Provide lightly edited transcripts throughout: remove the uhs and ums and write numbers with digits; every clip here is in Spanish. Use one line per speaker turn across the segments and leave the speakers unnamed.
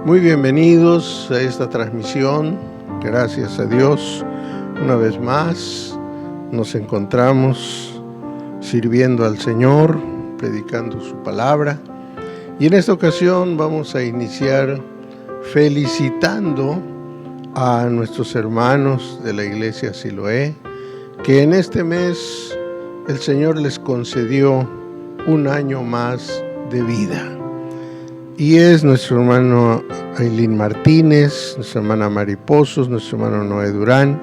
Muy bienvenidos a esta transmisión. Gracias a Dios, una vez más nos encontramos sirviendo al Señor, predicando su palabra. Y en esta ocasión vamos a iniciar felicitando a nuestros hermanos de la Iglesia Siloé, que en este mes el Señor les concedió un año más de vida. Y es nuestro hermano Ailín Martínez, nuestra hermana Mari Pozos, nuestro hermano Noé Durán,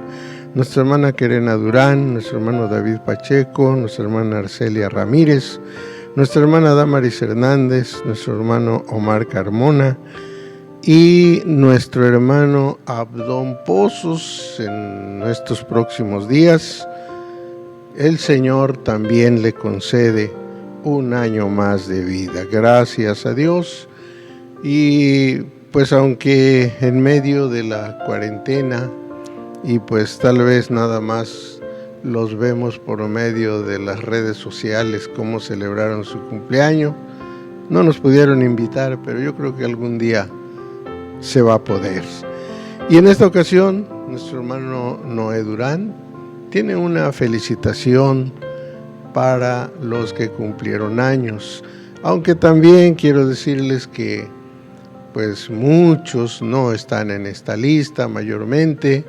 nuestra hermana Querena Durán, nuestro hermano David Pacheco, nuestra hermana Arcelia Ramírez, nuestra hermana Damaris Hernández, nuestro hermano Omar Carmona y nuestro hermano Abdón Pozos. En estos próximos días el Señor también le concede un año más de vida. Gracias a Dios. Y pues aunque en medio de la cuarentena y pues tal vez nada más los vemos por medio de las redes sociales cómo celebraron su cumpleaños, no nos pudieron invitar, pero yo creo que algún día se va a poder. Y en esta ocasión nuestro hermano Noé Durán tiene una felicitación para los que cumplieron años, aunque también quiero decirles que pues muchos no están en esta lista, mayormente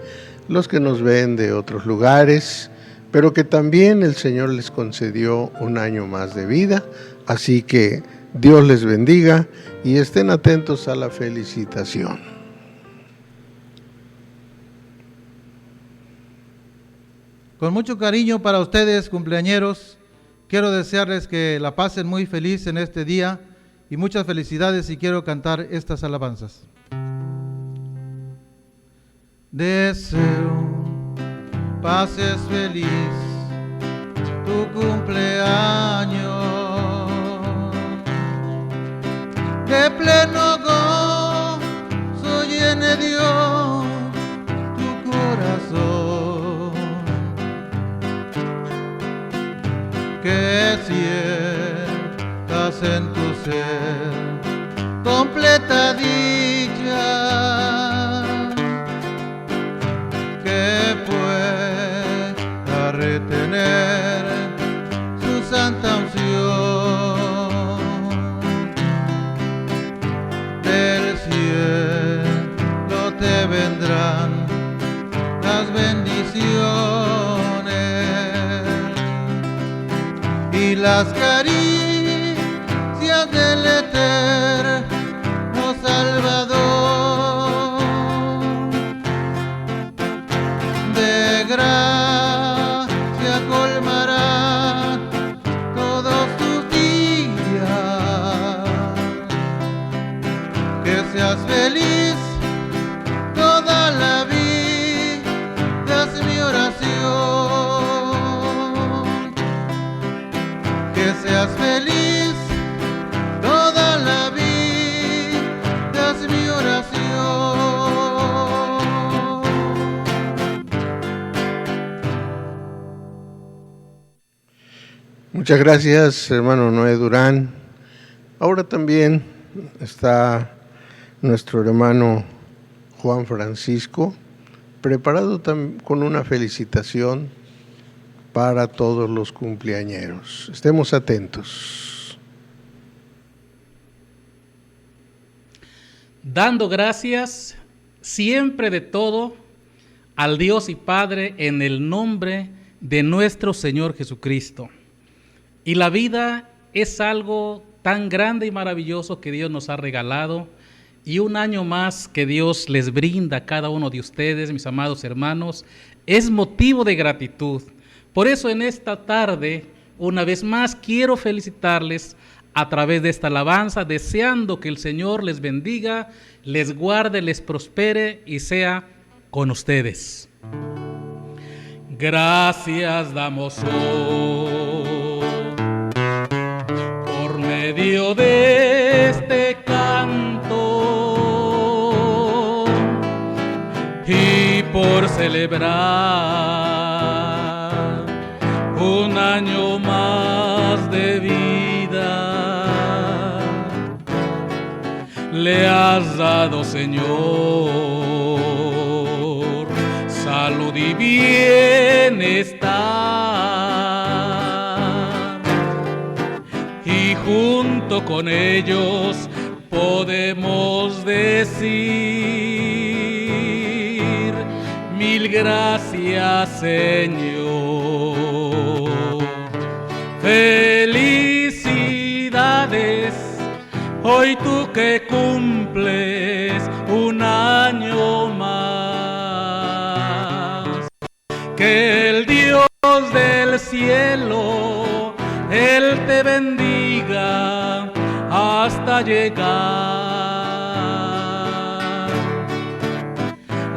los que nos ven de otros lugares, pero que también el Señor les concedió un año más de vida, así que Dios les bendiga y estén atentos a la felicitación.
Con mucho cariño para ustedes, cumpleañeros, quiero desearles que la pasen muy feliz en este día y muchas felicidades, y quiero cantar estas alabanzas. Deseo pases feliz tu cumpleaños, que pleno gozo llene Dios tu corazón, que sientas en tu ser completa dicha, que pueda retener su santa unción. Del cielo te vendrán las bendiciones y las caricias del eterno Salvador. De gracia colmará todos tus días, que seas feliz toda la vida, es mi oración, que seas feliz toda la vida, es mi oración.
Muchas gracias, hermano Noé Durán. Ahora también está nuestro hermano Juan Francisco, preparado con una felicitación para todos los cumpleañeros. Estemos atentos.
Dando gracias siempre de todo al Dios y Padre en el nombre de nuestro Señor Jesucristo. Y la vida es algo tan grande y maravilloso que Dios nos ha regalado, y un año más que Dios les brinda a cada uno de ustedes, mis amados hermanos, es motivo de gratitud. Por eso en esta tarde, una vez más, quiero felicitarles a través de esta alabanza, deseando que el Señor les bendiga, les guarde, les prospere y sea con ustedes. Gracias damos hoy por medio de este canto y por celebrar un año más de vida. le has dado, Señor, salud y bienestar, y junto con ellos podemos decir: mil gracias, Señor. Felicidades, hoy tú que cumples un año más. Que el Dios del cielo, Él te bendiga hasta llegar.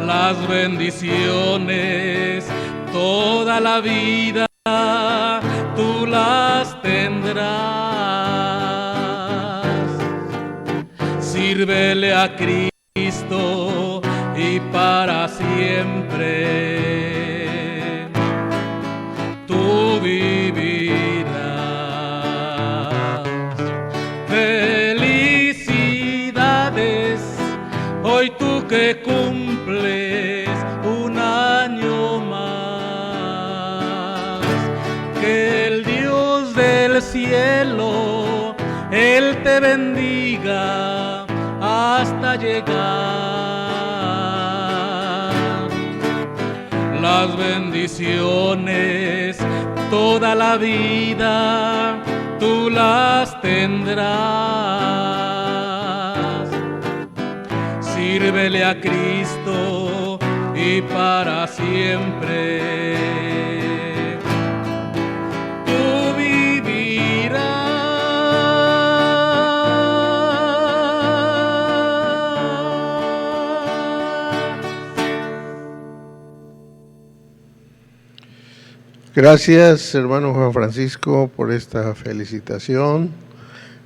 Las bendiciones toda la vida tú las tendrás. Sírvele a Cristo y para siempre tú vivirás. Felicidades, hoy tú que cumples un año más. Que el Dios del cielo, Él te bendiga hasta llegar. Las bendiciones toda la vida tú las tendrás. Sírvele a Cristo y para siempre tú vivirás.
Gracias, hermano Juan Francisco, por esta felicitación.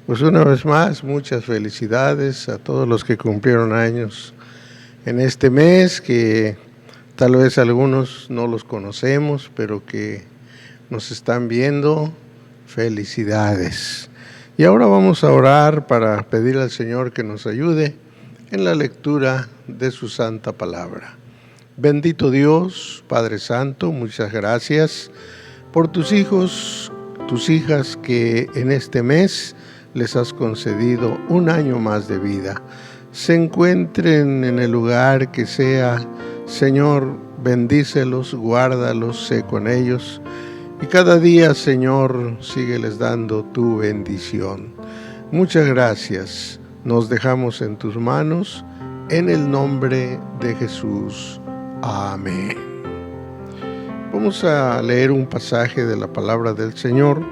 Pues una vez más, muchas felicidades a todos los que cumplieron años en este mes, que tal vez algunos no los conocemos, pero que nos están viendo. Felicidades. Y ahora vamos a orar para pedir al Señor que nos ayude en la lectura de su santa palabra. Bendito Dios, Padre Santo, muchas gracias por tus hijos, tus hijas que en este mes les has concedido un año más de vida. Se encuentren en el lugar que sea, Señor, bendícelos, guárdalos, sé con ellos. Y cada día, Señor, sígueles dando tu bendición. Muchas gracias. Nos dejamos en tus manos, en el nombre de Jesús. Amén. Vamos a leer un pasaje de la palabra del Señor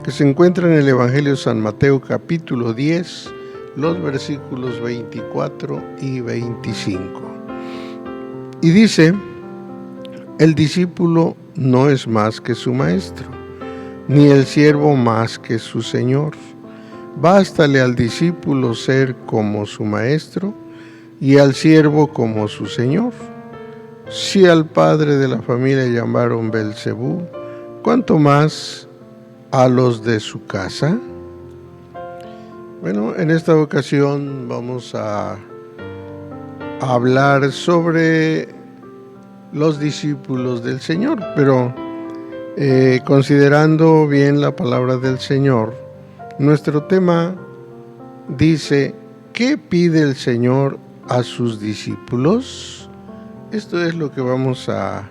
que se encuentra en el Evangelio de San Mateo capítulo 10, los versículos 24 y 25. Y dice: el discípulo no es más que su maestro, ni el siervo más que su señor. Bástale al discípulo ser como su maestro y al siervo como su señor. Si al padre de la familia llamaron Belcebú, ¿cuánto más a los de su casa? Bueno, en esta ocasión vamos a hablar sobre los discípulos del Señor, pero considerando bien la palabra del Señor, nuestro tema dice: ¿qué pide el Señor a sus discípulos? Esto es lo que vamos a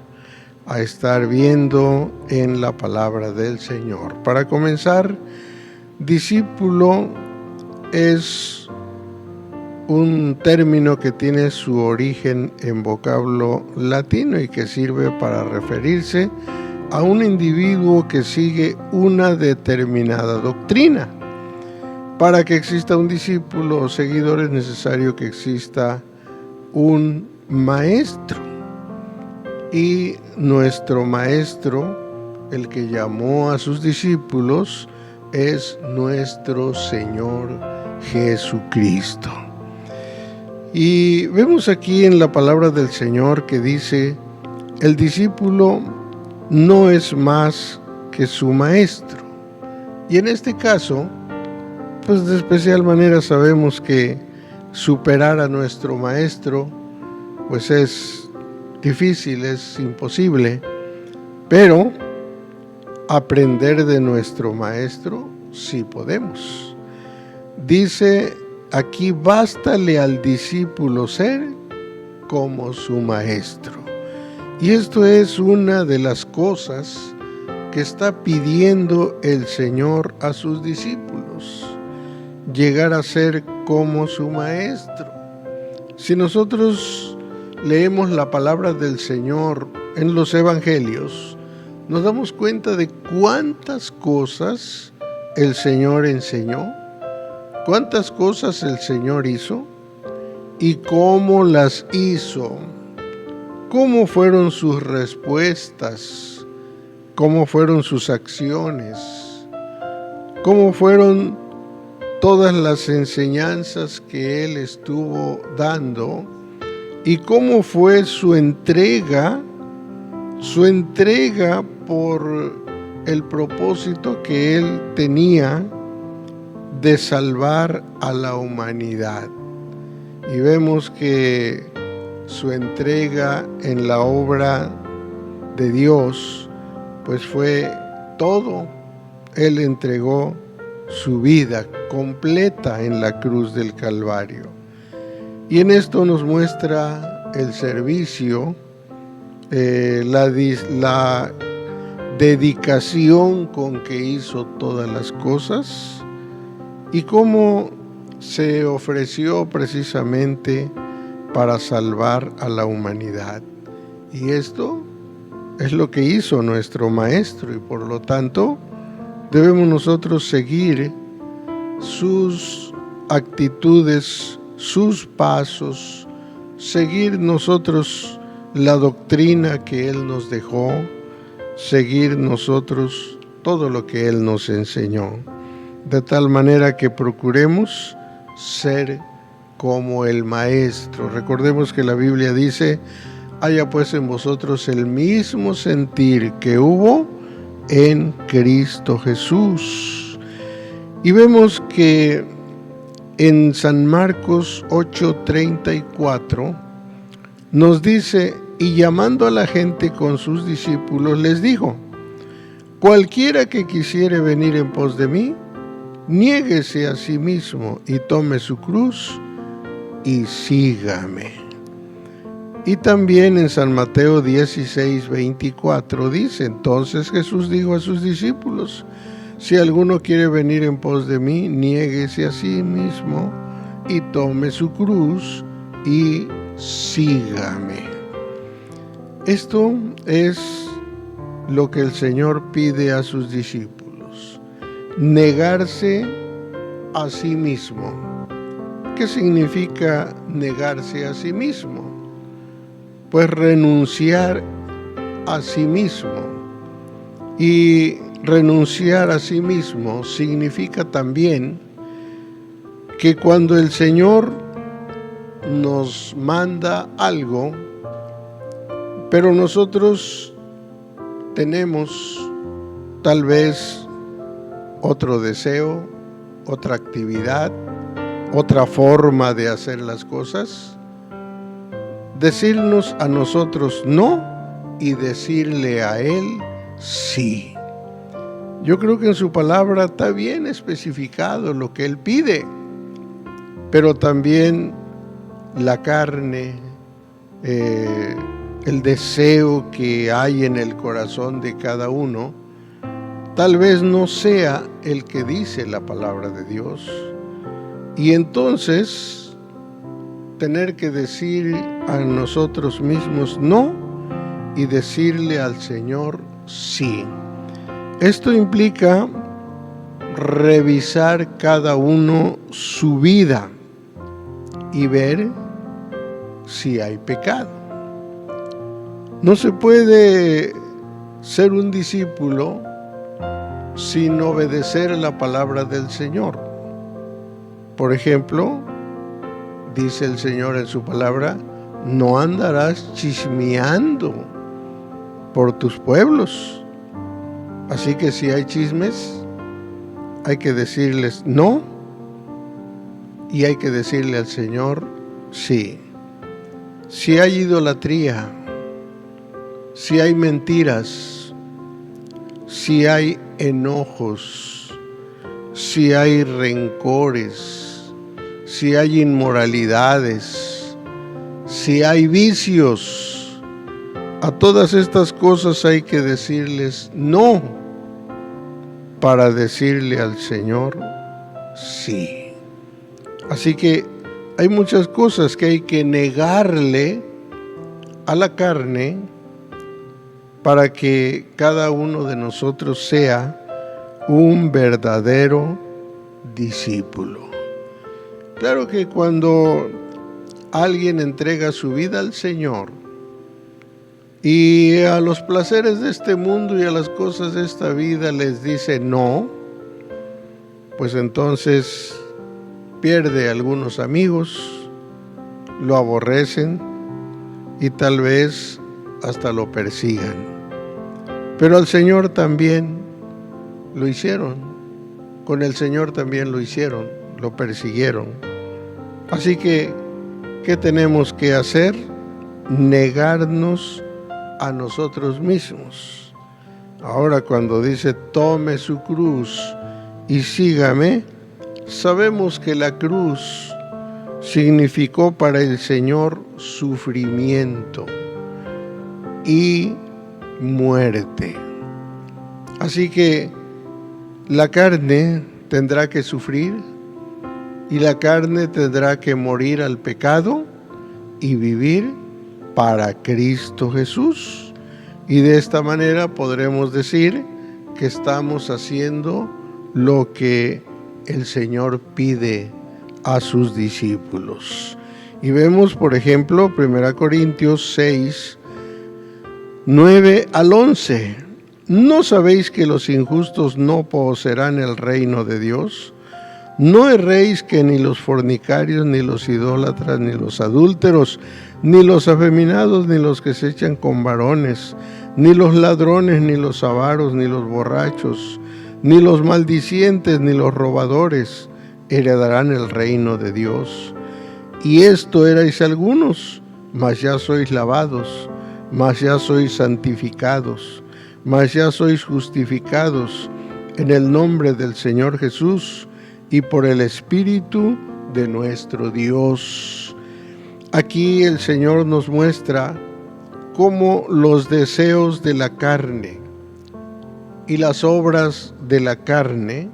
estar viendo en la palabra del Señor. Para comenzar, discípulo es un término que tiene su origen en vocablo latino y que sirve para referirse a un individuo que sigue una determinada doctrina. Para que exista un discípulo o seguidor es necesario que exista un maestro. Y nuestro maestro, el que llamó a sus discípulos, es nuestro Señor Jesucristo. Y vemos aquí en la palabra del Señor que dice: el discípulo no es más que su maestro. Y en este caso, pues de especial manera sabemos que superar a nuestro maestro, pues es difícil, es imposible, pero aprender de nuestro maestro sí podemos. Dice aquí, bástale al discípulo ser como su maestro. Y esto es una de las cosas que está pidiendo el Señor a sus discípulos, llegar a ser como su maestro. Si nosotros leemos la palabra del Señor en los evangelios, nos damos cuenta de cuántas cosas el Señor enseñó, cuántas cosas el Señor hizo y cómo las hizo, cómo fueron sus respuestas, cómo fueron sus acciones, cómo fueron todas las enseñanzas que Él estuvo dando y cómo fue su entrega por el propósito que Él tenía de salvar a la humanidad. Y vemos que su entrega en la obra de Dios, pues fue todo. Él entregó su vida completa en la cruz del Calvario. Y en esto nos muestra el servicio, la dedicación con que hizo todas las cosas y cómo se ofreció precisamente para salvar a la humanidad. Y esto es lo que hizo nuestro Maestro, y por lo tanto debemos nosotros seguir sus actitudes, sus pasos, seguir nosotros la doctrina que Él nos dejó, seguir nosotros todo lo que Él nos enseñó, de tal manera que procuremos ser como el Maestro. Recordemos que la Biblia dice: haya pues en vosotros el mismo sentir que hubo en Cristo Jesús. Y vemos que en San Marcos 8:34 nos dice: y llamando a la gente con sus discípulos les dijo: cualquiera que quisiere venir en pos de mí, niéguese a sí mismo y tome su cruz y sígame. Y también en San Mateo 16:24 dice: entonces Jesús dijo a sus discípulos: si alguno quiere venir en pos de mí, niéguese a sí mismo y tome su cruz y sígame. Esto es lo que el Señor pide a sus discípulos: negarse a sí mismo. ¿Qué significa negarse a sí mismo? Pues renunciar a sí mismo. Y renunciar a sí mismo significa también que cuando el Señor nos manda algo, pero nosotros tenemos tal vez otro deseo, otra actividad, otra forma de hacer las cosas, decirnos a nosotros no y decirle a Él sí. Yo creo que en su palabra está bien especificado lo que Él pide, pero también la carne, el deseo que hay en el corazón de cada uno, tal vez no sea el que dice la palabra de Dios. Y entonces tener que decir a nosotros mismos no y decirle al Señor sí. Esto implica revisar cada uno su vida y ver si hay pecado. No se puede ser un discípulo sin obedecer la palabra del Señor. Por ejemplo, dice el Señor en su palabra: no andarás chismeando por tus pueblos. Así que si hay chismes, hay que decirles no y hay que decirle al Señor, sí. Si hay idolatría, si hay mentiras, si hay enojos, si hay rencores, si hay inmoralidades, si hay vicios, a todas estas cosas hay que decirles no, para decirle al Señor sí. Así que hay muchas cosas que hay que negarle a la carne para que cada uno de nosotros sea un verdadero discípulo. Claro que cuando alguien entrega su vida al Señor y a los placeres de este mundo y a las cosas de esta vida les dice no, pues entonces pierde algunos amigos, lo aborrecen y tal vez hasta lo persigan. Pero al Señor también lo hicieron, con el Señor también lo hicieron, lo persiguieron. Así que, ¿qué tenemos que hacer? Negarnos a nosotros mismos. Ahora cuando dice tome su cruz y sígame, sabemos que la cruz significó para el Señor sufrimiento y muerte. Así que la carne tendrá que sufrir y la carne tendrá que morir al pecado y vivir para Cristo Jesús. Y de esta manera podremos decir que estamos haciendo lo que el Señor pide a sus discípulos. Y vemos, por ejemplo, 1 Corintios 6, 9 al 11. ¿No sabéis que los injustos no poseerán el reino de Dios? ¿No erréis que ni los fornicarios, ni los idólatras, ni los adúlteros, ni los afeminados, ni los que se echan con varones, ni los ladrones, ni los avaros, ni los borrachos, ni los maldicientes, ni los robadores heredarán el reino de Dios? Y esto erais algunos, mas ya sois lavados, mas ya sois santificados, mas ya sois justificados en el nombre del Señor Jesús y por el Espíritu de nuestro Dios. Aquí el Señor nos muestra cómo los deseos de la carne y las obras de la carne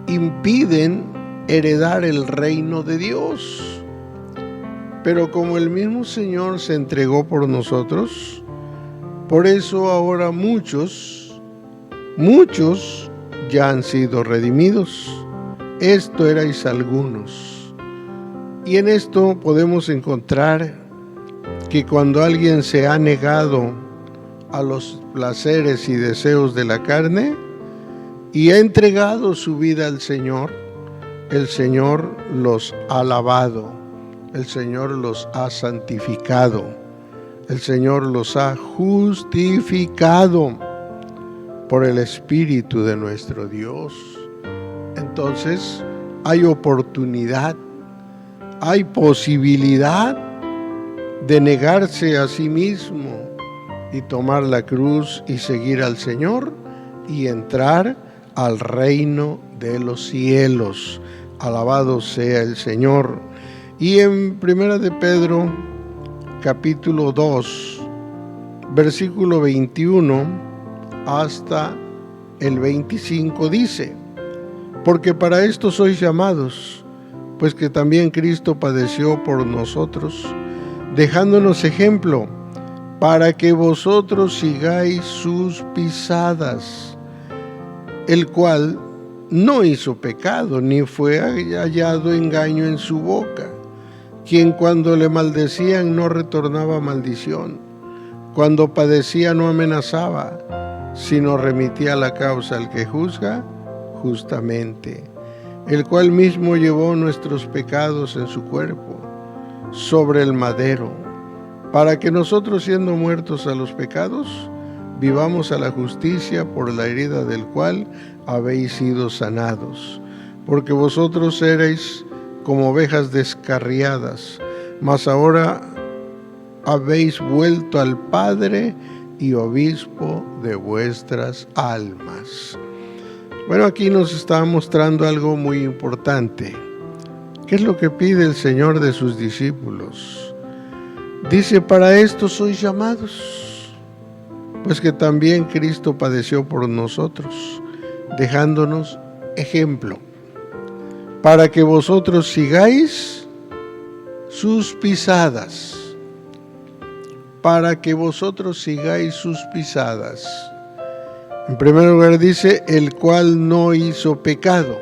impiden heredar el reino de Dios. Pero como el mismo Señor se entregó por nosotros, por eso ahora muchos ya han sido redimidos. Esto erais algunos. Y en esto podemos encontrar que cuando alguien se ha negado a los placeres y deseos de la carne y ha entregado su vida al Señor, el Señor los ha lavado, el Señor los ha santificado, el Señor los ha justificado por el Espíritu de nuestro Dios. Entonces hay oportunidad, hay posibilidad de negarse a sí mismo y tomar la cruz y seguir al Señor y entrar al reino de los cielos. Alabado sea el Señor. Y en 1 de Pedro, capítulo 2, versículo 21 hasta el 25 dice: porque para esto sois llamados, pues que también Cristo padeció por nosotros, dejándonos ejemplo, para que vosotros sigáis sus pisadas, el cual no hizo pecado, ni fue hallado engaño en su boca, quien cuando le maldecían no retornaba maldición, cuando padecía no amenazaba, sino remitía la causa al que juzga justamente, el cual mismo llevó nuestros pecados en su cuerpo sobre el madero, para que nosotros, siendo muertos a los pecados, vivamos a la justicia, por la herida del cual habéis sido sanados. porque vosotros erais como ovejas descarriadas, mas ahora habéis vuelto al Padre y Obispo de vuestras almas. Bueno, aquí nos está mostrando algo muy importante. ¿Qué es lo que pide el Señor de sus discípulos? Dice, para esto sois llamados, pues que también Cristo padeció por nosotros, dejándonos ejemplo, para que vosotros sigáis sus pisadas. Para que vosotros sigáis sus pisadas. En primer lugar dice, el cual no hizo pecado.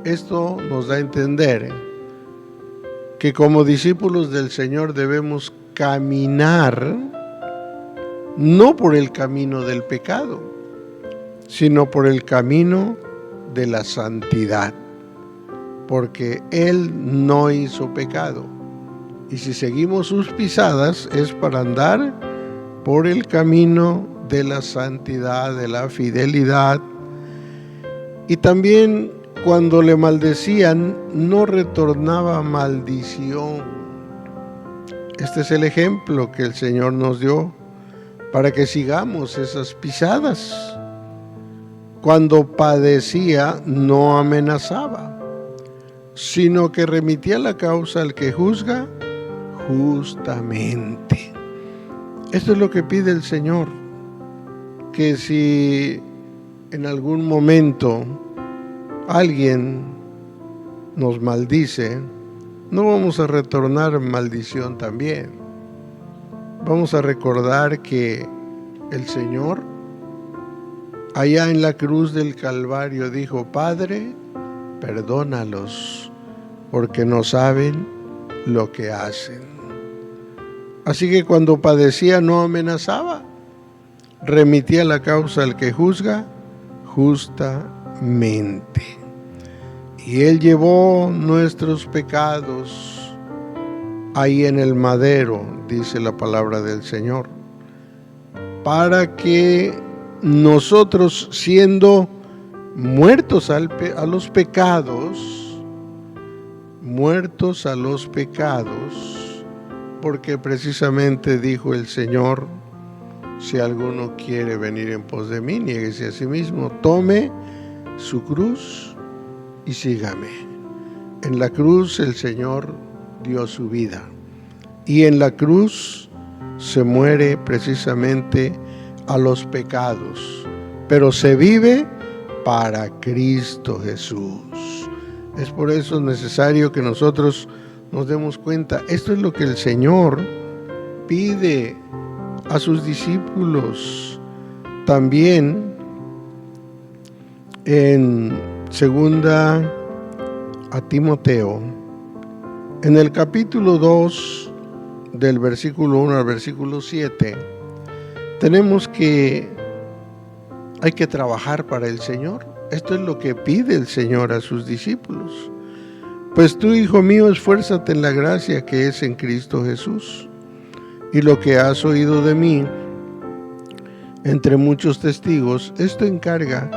Esto nos da a entender que como discípulos del Señor debemos caminar no por el camino del pecado, sino por el camino de la santidad, porque Él no hizo pecado. Y si seguimos sus pisadas es para andar por el camino de la santidad, de la fidelidad. Y también cuando le maldecían, no retornaba maldición. Este es el ejemplo que el Señor nos dio para que sigamos esas pisadas. Cuando padecía, no amenazaba, sino que remitía la causa al que juzga justamente. Esto es lo que pide el Señor, que si en algún momento alguien nos maldice, no vamos a retornar maldición también. Vamos a recordar que el Señor allá en la cruz del Calvario dijo, Padre, perdónalos, porque no saben lo que hacen. Así que cuando padecía no amenazaba, remitía la causa al que juzga justamente. Y Él llevó nuestros pecados ahí en el madero, dice la palabra del Señor, para que nosotros, siendo muertos a los pecados, porque precisamente dijo el Señor, si alguno quiere venir en pos de mí, niéguese a sí mismo, tome su cruz y sígame. En la cruz el Señor dio su vida y en la cruz se muere precisamente a los pecados, pero se vive para Cristo Jesús. Es por eso necesario que nosotros nos demos cuenta, esto es lo que el Señor pide a sus discípulos. También en segunda a Timoteo, en el capítulo 2, del versículo 1 al versículo 7, tenemos que hay que trabajar para el Señor. Esto es lo que pide el Señor a sus discípulos. Pues tú, hijo mío, esfuérzate en la gracia que es en Cristo Jesús. Y lo que has oído de mí entre muchos testigos, esto encarga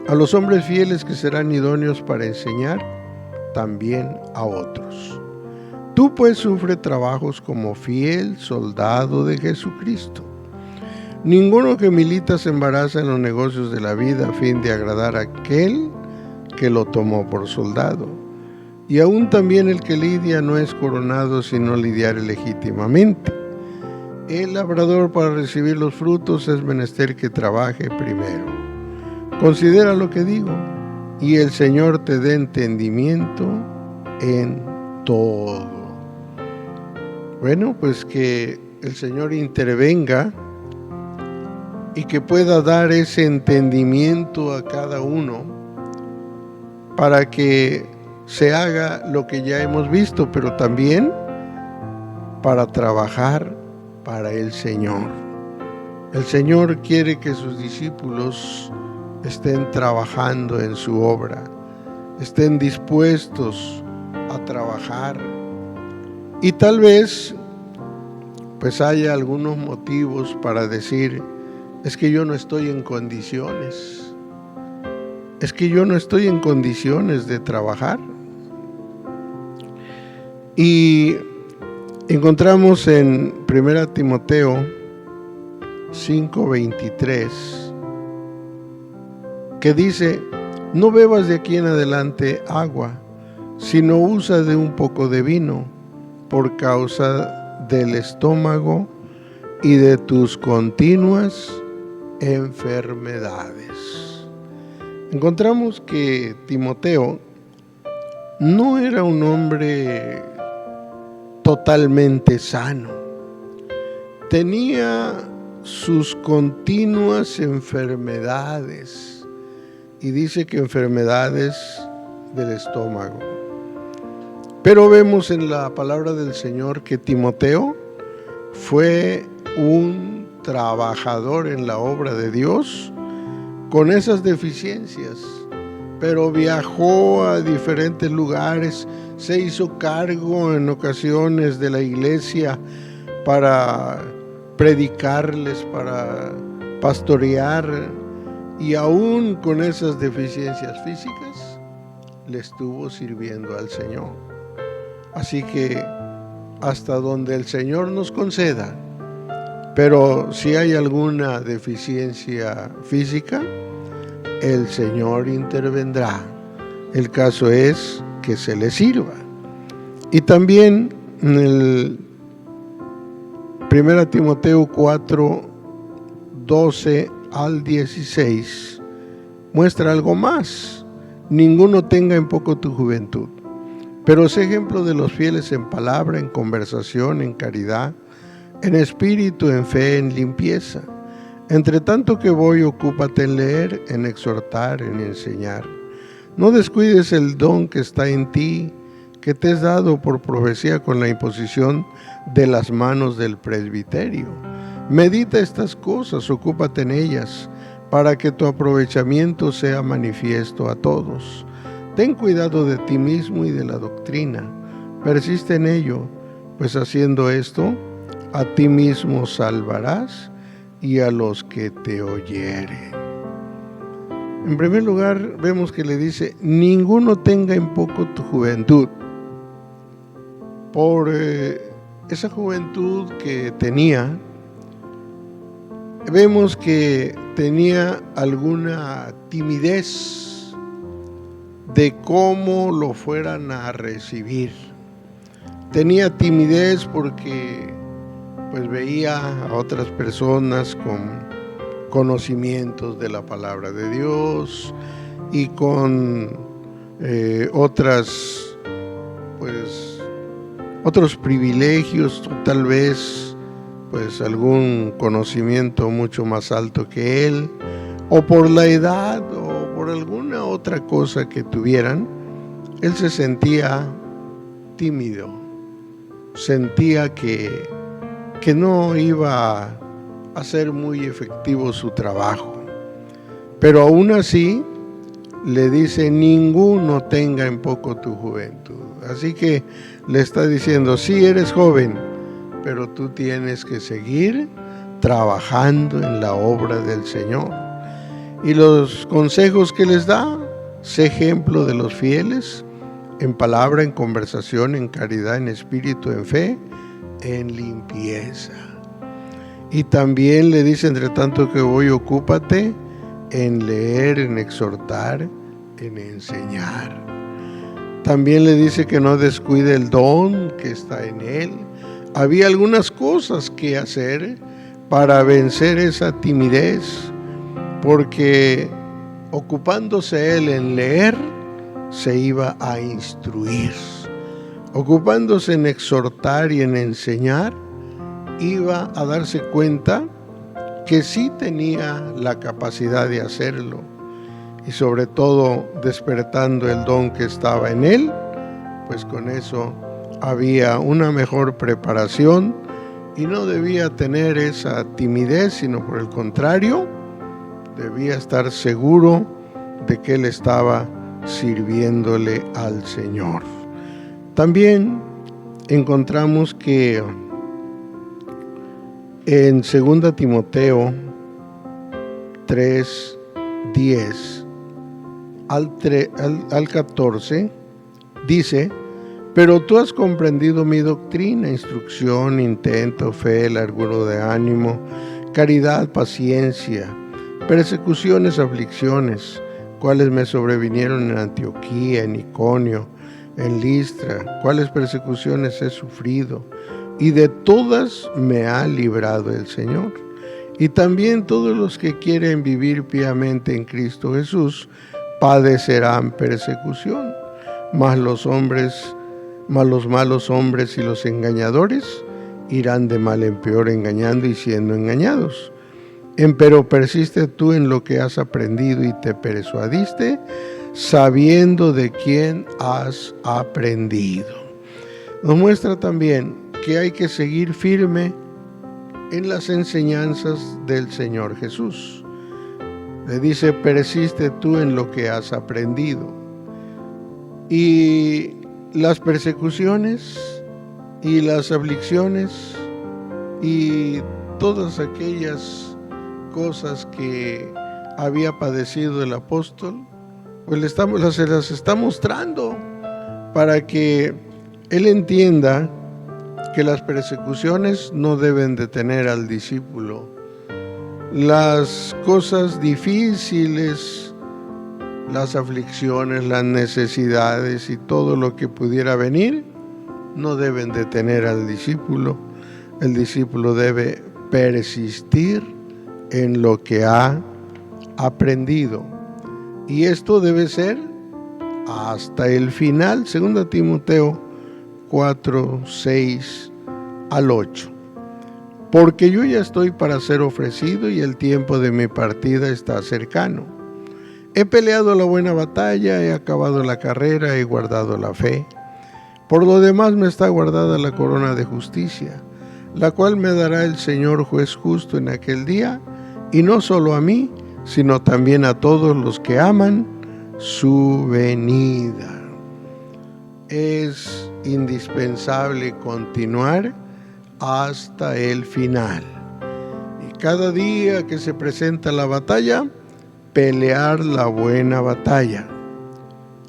a los hombres fieles que serán idóneos para enseñar también a otros. Tú pues sufre trabajos como fiel soldado de Jesucristo. Ninguno que milita se embaraza en los negocios de la vida a fin de agradar a aquel que lo tomó por soldado. Y aún también el que lidia no es coronado sino lidiar legítimamente. El labrador para recibir los frutos es menester que trabaje primero. Considera lo que digo, y el Señor te dé entendimiento en todo. Bueno, pues que el Señor intervenga y que pueda dar ese entendimiento a cada uno para que se haga lo que ya hemos visto, pero también para trabajar para el Señor. El Señor quiere que sus discípulos estén trabajando en su obra, estén dispuestos a trabajar. Y tal vez pues haya algunos motivos para decir, es que yo no estoy en condiciones, es que yo no estoy en condiciones de trabajar. Y encontramos en 1 Timoteo 5:23 que dice: no bebas de aquí en adelante agua, sino usa de un poco de vino, por causa del estómago y de tus continuas enfermedades. Encontramos que Timoteo no era un hombre totalmente sano. Tenía sus continuas enfermedades, y dice que enfermedades del estómago. Pero vemos en la palabra del Señor que Timoteo fue un trabajador en la obra de Dios con esas deficiencias, pero viajó a diferentes lugares, se hizo cargo en ocasiones de la iglesia para predicarles, para pastorear, y aún con esas deficiencias físicas le estuvo sirviendo al Señor. Así que hasta donde el Señor nos conceda, pero si hay alguna deficiencia física, el Señor intervendrá. El caso es que se le sirva. Y también en el 1 Timoteo 4:12 al 16 muestra algo más: ninguno tenga en poco tu juventud, pero sé ejemplo de los fieles en palabra, en conversación, en caridad, en espíritu, en fe, en limpieza. Entre tanto que voy, ocúpate en leer, en exhortar, en enseñar. No descuides el don que está en ti, que te es dado por profecía con la imposición de las manos del presbiterio. Medita estas cosas, ocúpate en ellas, para que tu aprovechamiento sea manifiesto a todos. Ten cuidado de ti mismo y de la doctrina. Persiste en ello, pues haciendo esto, a ti mismo salvarás y a los que te oyeren. En primer lugar, vemos que le dice: ninguno tenga en poco tu juventud. Por esa juventud que tenía, vemos que tenía alguna timidez de cómo lo fueran a recibir. Tenía timidez porque pues veía a otras personas con conocimientos de la palabra de Dios y con otros privilegios, tal vez pues algún conocimiento mucho más alto que él, o por la edad o por alguna otra cosa que tuvieran. Él se sentía tímido, sentía que no iba a ser muy efectivo su trabajo. Pero aún así le dice: ninguno tenga en poco tu juventud. Así que le está diciendo: sí, eres joven, pero tú tienes que seguir trabajando en la obra del Señor. Y los consejos que les da: sé ejemplo de los fieles, en palabra, en conversación, en caridad, en espíritu, en fe, en limpieza. Y también le dice: entre tanto que voy, ocúpate en leer, en exhortar, en enseñar. También le dice que no descuide el don que está en él. Había algunas cosas que hacer para vencer esa timidez, porque ocupándose él en leer, se iba a instruir. Ocupándose en exhortar y en enseñar, iba a darse cuenta que sí tenía la capacidad de hacerlo, y sobre todo despertando el don que estaba en él, pues con eso había una mejor preparación y no debía tener esa timidez, sino por el contrario, debía estar seguro de que él estaba sirviéndole al Señor. También encontramos que en 2 Timoteo 3:10 al 14, dice: pero tú has comprendido mi doctrina, instrucción, intento, fe, largura de ánimo, caridad, paciencia, persecuciones, aflicciones, cuales me sobrevinieron en Antioquía, en Iconio, en Listra, cuáles persecuciones he sufrido, y de todas me ha librado el Señor. Y también todos los que quieren vivir piamente en Cristo Jesús padecerán persecución, mas los malos hombres y los engañadores irán de mal en peor, engañando y siendo engañados. Empero persiste tú en lo que has aprendido y te persuadiste, sabiendo de quién has aprendido. Nos muestra también que hay que seguir firme en las enseñanzas del Señor Jesús. Le dice: persiste tú en lo que has aprendido. Y las persecuciones y las aflicciones y todas aquellas cosas que había padecido el apóstol, pues se las está mostrando para que él entienda que las persecuciones no deben detener al discípulo. Las cosas difíciles, las aflicciones, las necesidades y todo lo que pudiera venir no deben detener al discípulo. El discípulo debe persistir en lo que ha aprendido. Y esto debe ser hasta el final. 2 Timoteo 4, 6 al 8. Porque yo ya estoy para ser ofrecido y el tiempo de mi partida está cercano. He peleado la buena batalla, he acabado la carrera, he guardado la fe. Por lo demás me está guardada la corona de justicia, la cual me dará el Señor juez justo en aquel día, y no solo a mí, sino también a todos los que aman su venida. Es indispensable continuar hasta el final. Y cada día que se presenta la batalla, pelear la buena batalla,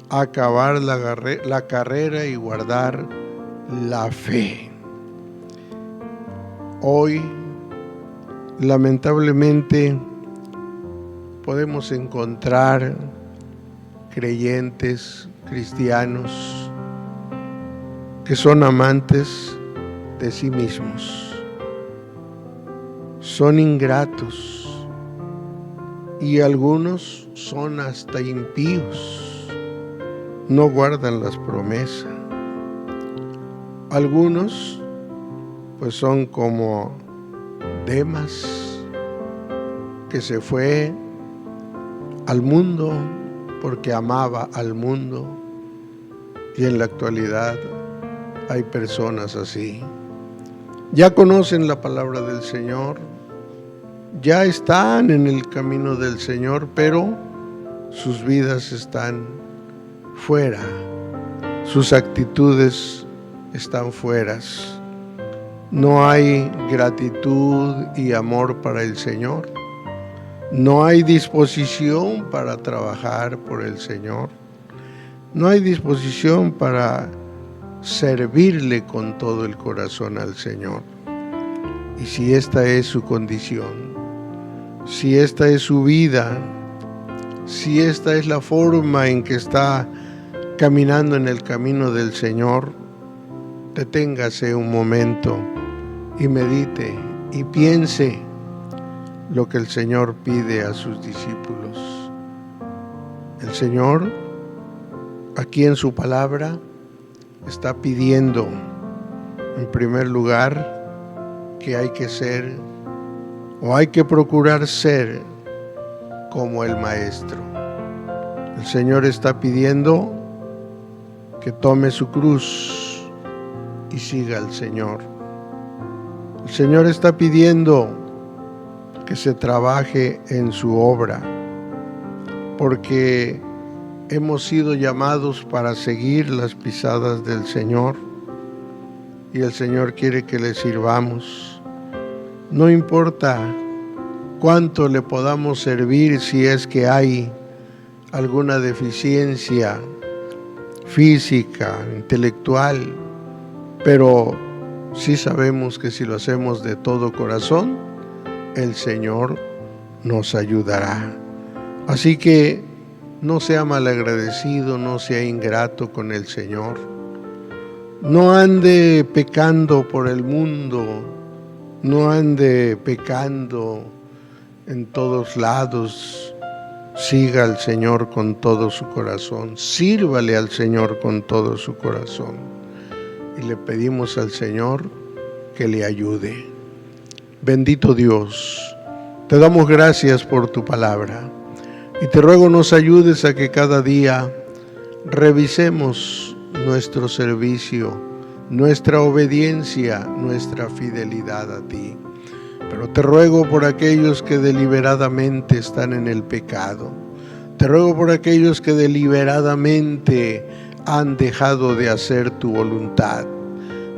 acabar la carrera y guardar la fe. Hoy, lamentablemente, podemos encontrar creyentes, cristianos, que son amantes de sí mismos, son ingratos y algunos son hasta impíos, no guardan las promesas. Algunos pues son como Demas, que se fue al mundo porque amaba al mundo, y en la actualidad hay personas así. Ya conocen la palabra del Señor, ya están en el camino del Señor, pero sus vidas están fuera, sus actitudes están fueras. No hay gratitud y amor para el Señor. No hay disposición para trabajar por el Señor. No hay disposición para servirle con todo el corazón al Señor. Y si esta es su condición, si esta es su vida, si esta es la forma en que está caminando en el camino del Señor, deténgase un momento y medite y piense lo que el Señor pide a sus discípulos. El Señor, aquí en su palabra, está pidiendo, en primer lugar, que hay que ser, o hay que procurar ser, como el Maestro. El Señor está pidiendo que tome su cruz y siga al Señor. El Señor está pidiendo que se trabaje en su obra, porque hemos sido llamados para seguir las pisadas del Señor, y el Señor quiere que le sirvamos. No importa cuánto le podamos servir, si es que hay alguna deficiencia física, intelectual, pero sí sabemos que si lo hacemos de todo corazón, el Señor nos ayudará. Así que no sea malagradecido, no sea ingrato con el Señor. No ande pecando por el mundo, no ande pecando en todos lados. Siga al Señor con todo su corazón, sírvale al Señor con todo su corazón. Y le pedimos al Señor que le ayude. Bendito Dios, te damos gracias por tu palabra y te ruego nos ayudes a que cada día revisemos nuestro servicio, nuestra obediencia, nuestra fidelidad a ti. Pero te ruego por aquellos que deliberadamente están en el pecado. Te ruego por aquellos que deliberadamente han dejado de hacer tu voluntad.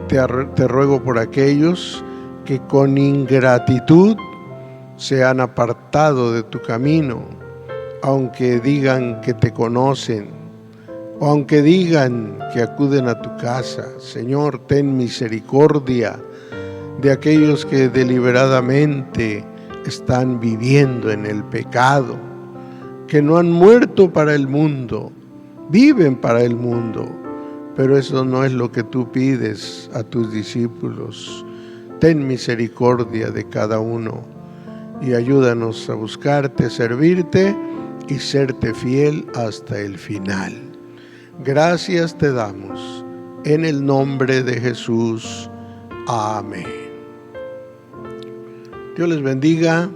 Te ruego por aquellos que con ingratitud se han apartado de tu camino, aunque digan que te conocen, o aunque digan que acuden a tu casa. Señor, ten misericordia de aquellos que deliberadamente están viviendo en el pecado, que no han muerto para el mundo, viven para el mundo, pero eso no es lo que tú pides a tus discípulos. Ten misericordia de cada uno y ayúdanos a buscarte, servirte y serte fiel hasta el final. Gracias te damos en el nombre de Jesús. Amén. Dios les bendiga.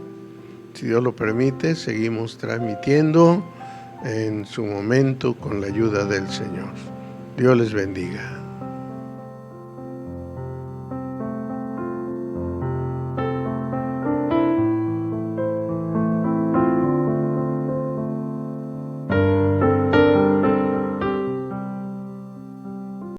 Si Dios lo permite, seguimos transmitiendo en su momento con la ayuda del Señor. Dios les bendiga.